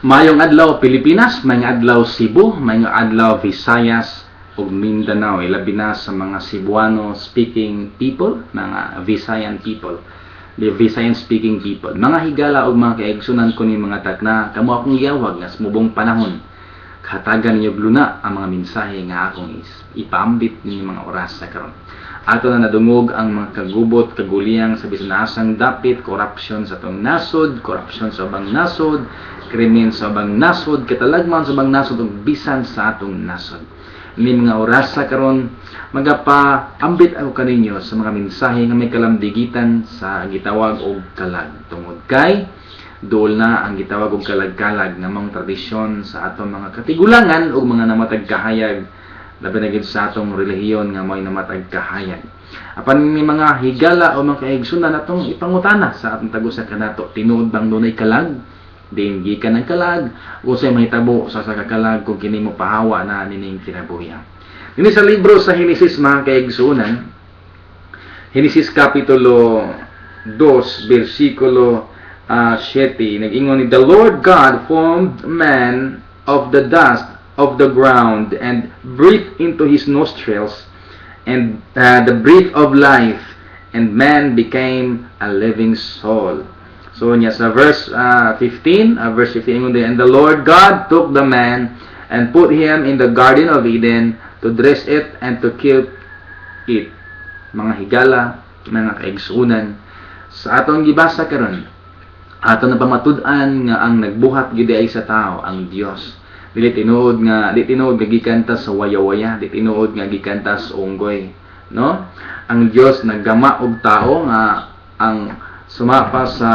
Mayong adlaw Pilipinas, mayong adlaw Cebu, mayong adlaw Visayas ug Mindanao, ilabi na sa mga Cebuano speaking people, mga Visayan people, the Visayan speaking people. Mga higala ug mga kaigsunan ko ni mga tagna, kamo akong giyawag nga smubong panahon. Hatagan niyo luna ang mga mensahe nga akong ipaambit ni mga oras sa karon. Ato na nadungog ang mga kagubot, kaguliyang sa bisan asang dapit, corruption sa atong nasod, corruption sa ubang nasod, krimen sa ubang nasod, katalagman sa ubang nasod ug bisan sa atong nasod. Ini mga oras sa karon magapaambit ako kaninyo sa mga mensahe nga may kalamdigitan sa gitawag og kalag. Tungod kay dool na ang gitawag og kalag-kalag nga mga tradisyon sa atong mga katigulangan ug mga namatag kahayag, labi na gid sa atong relihiyon nga may namatag kahayag. Apan ni mga higala o mga kaigsunan atong ipangutana sa atong tagusa kanato, tinuod bang dunay kalag? Din gikan ang kalag o say mahitabo sa kalag kung kini mo pahawa na nining kinabuhi. Dini sa libro sa Henesis mga kaigsunan, Henesis kapitulo 2 bersikulo 7, nag-ingon ni, "The Lord God formed man of the dust of the ground and breathed into his nostrils and the breath of life, and man became a living soul." So niya sa verse 15, ingon din, "And the Lord God took the man and put him in the garden of Eden to dress it and to keep it." Mga higala, mga kaigsunan, sa atong gibasa karon, ato na pamatud-an nga ang nagbuhat gid ay sa tao ang Dios. Dili tinuod nga gikan ta sa waya-waya, dili tinuod nga gikan ta sa unggoy, no? Ang Dios naggama og tao nga ang sumapa sa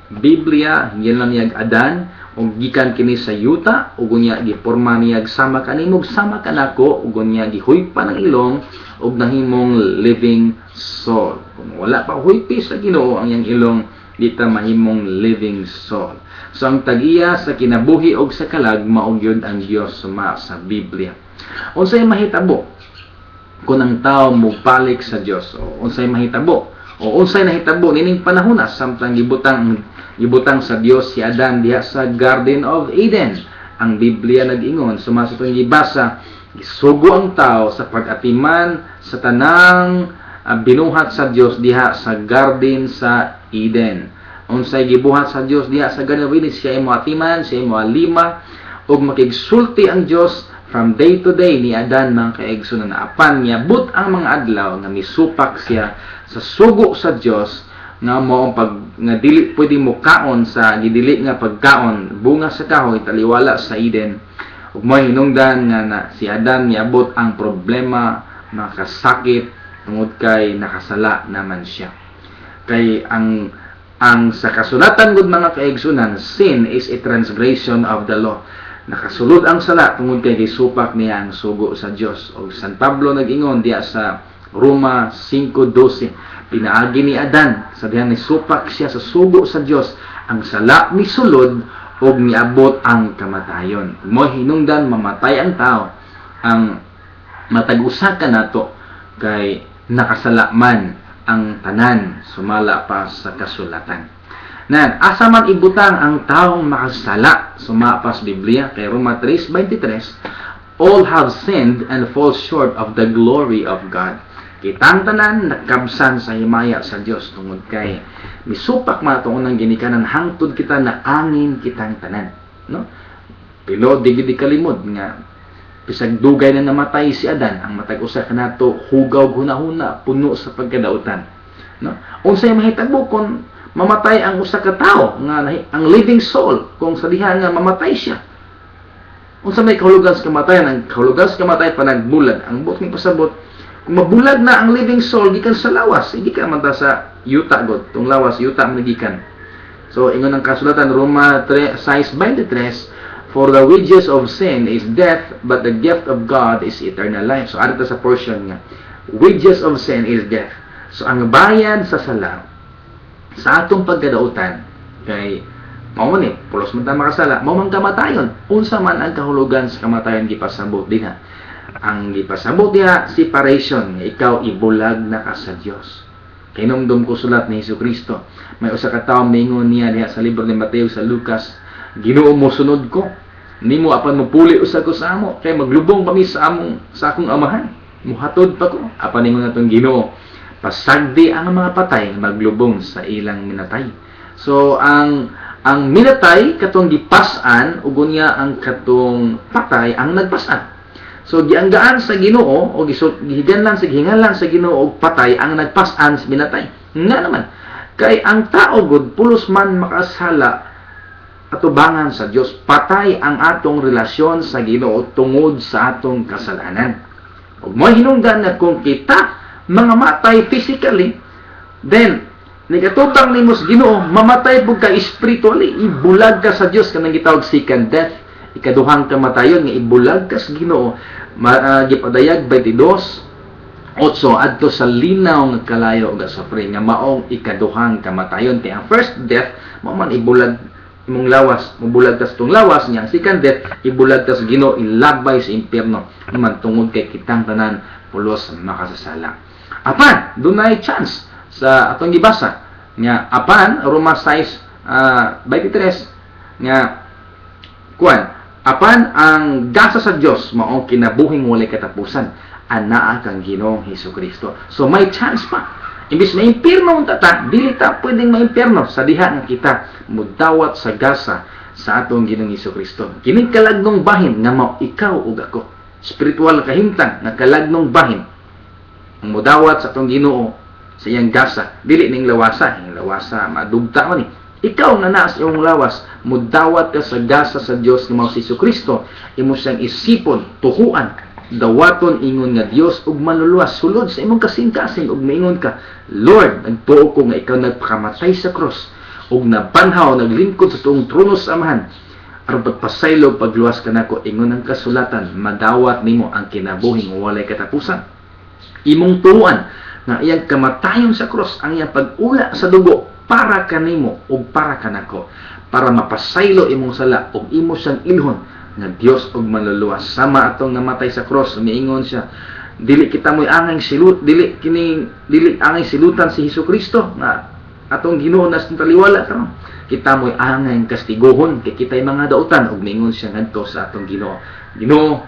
Biblia, yan lang niyag Adan, ug gikan kini sa yuta, ug unya giporma niyag sama kanimo, sama kanako, ug unya gihuypa ng ilong ug nahimong living soul. Kung wala pa huypi sa Ginoo ang yang ilong, di ta mahimong living soul. So ang tag-iya sa kinabuhi og sa kalag mao gyud ang Dios suma sa Biblia. Unsay mahitabo kung ang tao mubalik sa Dios? O unsay mahitabo? O unsay nahitabo nining panahon samtang gibutang sa Dios si Adan diha sa Garden of Eden? Ang Biblia nag-ingon suma sa itong gibasa, gisugo ang tao sa pag-atiman sa tanang binuhat sa Dios diha sa Garden sa Eden. Unsay gibuhat sa Dios diha sa Garden of Eden, siya imo atiman, siya imo alima, ug makigsulti ang Dios from day to day ni Adan mga kaigsunan. Apan niabot ang mga adlaw nga misupak siya sa sugo sa Dios nga mao nga dili pwede mo kaon sa gidili nga pagkaon bunga sa kahoy taliwala sa Eden. Ug mo hinungdan nga si Adan niabot ang problema, nakasakit tungod kay nakasala naman siya. Kay ang sa kasulatan gud mga kaigsunan, sin is a transgression of the law. Nakasulod ang sala tungod kay gisupak niya ang sugo sa Dios. O San Pablo nag-ingon diya sa Roma 5:12, pinaagi ni Adan sa dihang nisupak siya sa sugo sa Dios, ang sala misulod ug niabot ang kamatayon. Mo hinungdan mamatay ang tao, ang matag-usa kanato kay nakasala man ang tanan, sumala pa sa kasulatan. Asa man ibutang ang taong makasala, sumapas Biblia kay Roma 3:23, "All have sinned and fall short of the glory of God." Kitang tanan nakabsan sa himaya sa Dios tungod kay misupak man atong unang ginikanan hangtod kita na angin kitang tanan, no? Pero di gid kalimod nga bisag dugay na namatay si Adan, ang matag-usa kanato hugaw hunahuna puno sa pagkadautan, no? Unsay mahitabo kung mamatay ang usa ka tawo nga ang living soul, kung sa diha nga mamatay siya? Unsa may kahulugan sa kamatayan? Ang kahulugan sa kamatayan panagbulag. Ang buot ni pasabot, kung mabulag na ang living soul gikan sa lawas, hindi ka man ta sa yuta god, tung lawas yuta man gikan. So ingon ang kasulatan Roma 6:23, "For the wages of sin is death, but the gift of God is eternal life." So adto sa portion nga, wages of sin is death. So ang bayad sa sala sa atong pagkadautan kay mao ni pulos man ta makasala, mao man kamatayon. Unsa man ang kahulugan sa kamatayon gipasabot dinha? Ang gipasabot diha separation, nga ikaw ibulag na ka sa Dios. Kinumdum ko sulat ni Hesukristo. May usa ka tawo mingon niya diha sa libro ni Mateo sa Lucas Ginoo mo sunod ko. Nimo apan mupuli usa ko sa amo kay maglubong kami sa akong amahan. Muhatod pa ko. Apan ningon natong Ginoo, pasagdi ang mga patay maglubong sa ilang minatay. So ang minatay katong gipas-an ug unya ang katong patay ang nagpas-an. So gianggaan sa Ginoo o gihiganlan sa gihingalan sa Ginoo og patay ang nagpas-an sa minatay. Nga naman kay ang tao gud pulos man makasala atubangan sa Dios, patay ang atong relasyon sa Ginoo tungod sa atong kasalanan. Ug mo hinungdan nga kung kita mga matay physically, then nigatubang nimo sa Ginoo, mamatay pud ka spiritually, ibulag ka sa Dios kanang gitawag second death. Ikaduhang kamatayon nga ibulag ka sa Ginoo, gipadayag 22:8 adto sa linaw nga kalayo ug suffering nga maong ikaduhang kamatayon. Kaya ang first death mo man ibulag imong lawas, mubulag tas tong lawas niya. Second death, ibulag tas Ginoo, ilabay sa impyerno naman tungod kay kitang tanan pulos makasasala. Apan dunay chance sa atong gibasa nga apan Roma 6:23 nga kuan apan ang gasa sa Dios mao kinabuhing walay katapusan anaa kang Ginoong Hesukristo. So may chance pa. Imbis may impyerno ang tata, dili ta pwedeng may impyerno sa diha nga kita mudawat sa gasa sa atong Ginoong Hesukristo. Kining kalagnong bahin nga mao ikaw ug ako. Spiritual kahimtang nga kalagnong bahin ang mudawat sa atong Ginoo sa iyang gasa, dili ning lawasa, madugta man ni. Ikaw nga naa sa iyong lawas, mudawat ka sa gasa sa Dios nga mao si Hesukristo, imo siyang isipon, tuhuan, dawaton ingon nga Dios ug manluluwas sulod sa imong kasing-kasing ug maingon ka, Lord, nagtuo ko nga ikaw nagpakamatay sa cross ug nabanhaw naglingkod sa tuong trono sa amahan aron pagpasaylo pagluwas kanako. Ingon ang kasulatan, madawat nimo ang kinabuhing walay katapusan. Imong tuuan nga iyang kamatayon sa cross ang iyang pag-ula sa dugo para kanimo ug para kanako, para mapasaylo imong sala ug imo siyang ilhon nga Dios og manluluwas. Sama atong namatay sa cross, miingon siya, dili kita moy angay dili angay silutan si Hesukristo nga atong Ginoo nas taliwala karon. Kita moy angay kastigohon kay kitay mga dautan ug miingon siya ngadto sa atong Ginoo, Ginoo,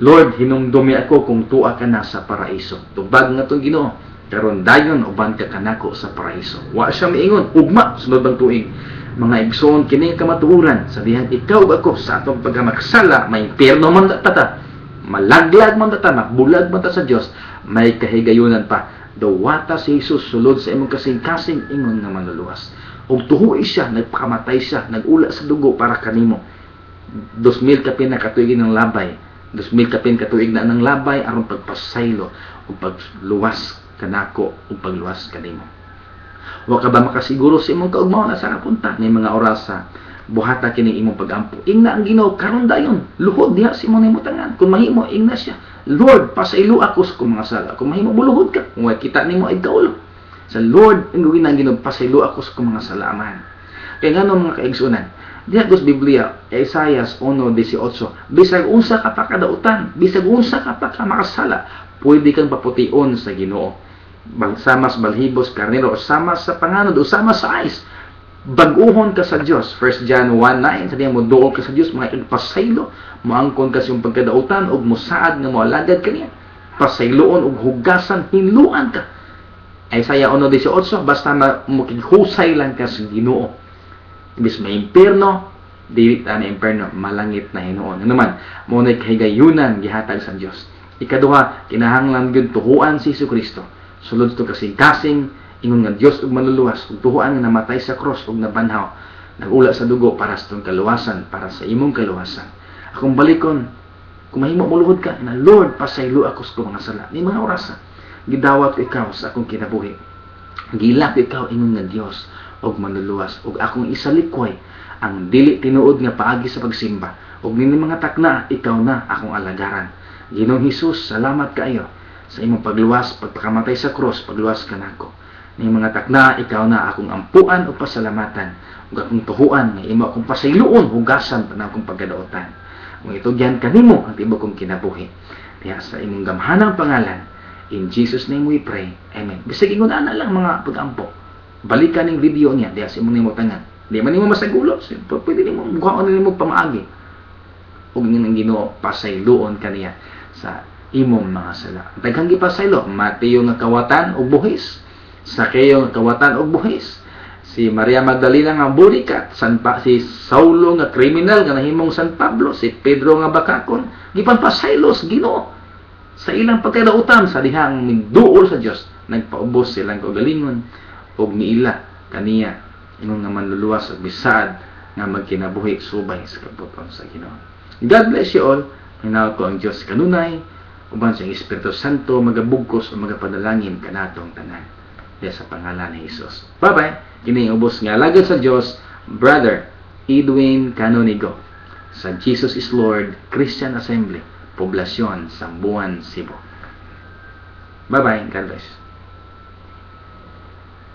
Lord, hinumdumi ako kung tuwa ka na sa paraiso. Tubag nga atong Ginoo, karon dayon uban ka kanako sa paraiso. Wa siya miingon ugma sunod bang tuig. Mga igsoon kini kamatuoran sa dihan ikaw ug ako sa atong pagkamaksala may impyerno man ta, malaglag man ta, mabulag man ta sa Dios, may kahigayunan pa. Dawata si Jesus sulod sa imong kasing-kasing ingon nga manluluwas. Ug tuhoy siya, nagpakamatay siya, nagula sa dugo para kanimo. 2,000 kapin na katuig ng labay. 2,000 kapin katuig na ng labay aron pagpasaylo ug pagluwas kanako ug pagluwas kanimo. Wa ka ba makasiguro sa imong kaugmaon sa napunta ni mga orasa buhata kini imong pagampo? Ingna ang Ginoo karon dayon luhod diha sa imong himutangan. Kung mahimo ingna siya, Lord, pasaylo ako sa akong mga sala. Kung mahimo buluhod ka, kung kita nimo ay kaulo sa Lord, ang gawin ang Ginoo, pasaylo ako sa akong mga sala amahan. Kaya ngano mga kaigsunan, diha sa Biblia, Isaiah 1:18, bisag unsa ka pa kadautan, bisag unsa ka pa ka makasala, pwede kang papution sa Ginoo. Sama sa balhibos, karnero, o sama sa panganod, o sama sa ice, baguhon ka sa Dios. 1 John 1:9, sa diyan mo duol ka sa Dios, mga igpasaylo, moangkon ka sa iyong pagkadautan, o musaad nga moalagad ka niya, pasayloon o hugasan, hinluan ka. Isaiah 1:18, basta makighusay lang ka sa Ginoo. Ibis may impyerno, dili ta na impyerno, malangit na Hinuon. Ano naman, mo na kahigayunan gihatag sa Dios. Ikaduha, kinahanglan gyud tuhuan si Hesukristo. Sulod to kasing-kasing ingon nga Dios ug manluluwas ug tuhuan nga namatay sa cross ug nabanhaw, nagula sa dugo para sa tong kaluwasan, para sa imong kaluwasan. Akong balikon, kung mahimo mo luhod ka na Lord, pasaylo ako sa mga sala. Ni mga orasa, gidawat ko ikaw sa akong kinabuhi. Gilak ikaw ingon nga Dios ug manluluwas ug akong isalikway ang dili tinuod nga paagi sa pagsimba. Ug nini mga takna, ikaw na akong alagaran. Ginoong Hesus, salamat kaayo sa imong pagluwas, pagpakamatay sa cross, pagluwas kanako. Ning mga takna, ikaw na akong ampuan o pasalamatan, ug akong tuhuan nga imo akong pasayloon, hugasan pa na akong pagkadautan. Kung itugyan kanimo ang tibuok kong kinabuhi. Diya sa imong gamhanang pangalan, in Jesus name we pray. Amen. Bisag ingon ana lang mga pag-ampo. Balikan ning video niya diya sa imong himutangan. Di man nimo masagulo, pwede nimo mukhang nimo pamaagi. Ug ning Ginoo pasayloon kaniya sa imong mga sala. Daghang gipasaylo, Mateo nga kawatan og buhis, Sakeo nga kawatan og buhis, si Maria Magdalena nga burikat, si Saulo nga kriminal nga nahimong San Pablo, si Pedro nga bakakon, gipanpasaylos Ginoo sa ilang pagkadautan sa dihang migduol sa Dios, nagpaubos silang kaugalingon ug miila kaniya ingon nga manluluwas ug bisaad nga magkinabuhi subay sa kabuton sa Ginoo. God bless you all. Hinaw ko ang Dios kanunay uban sa Espiritu Santo magabugkos o magapadalangin kanatong tanan. Sa pangalan ni Jesus. Bye-bye. Kini ubos nga lagad sa Dios, Brother Edwin Canonigo sa Jesus is Lord Christian Assembly, Poblasyon, Sambuan, Cebu. Bye-bye. God bless.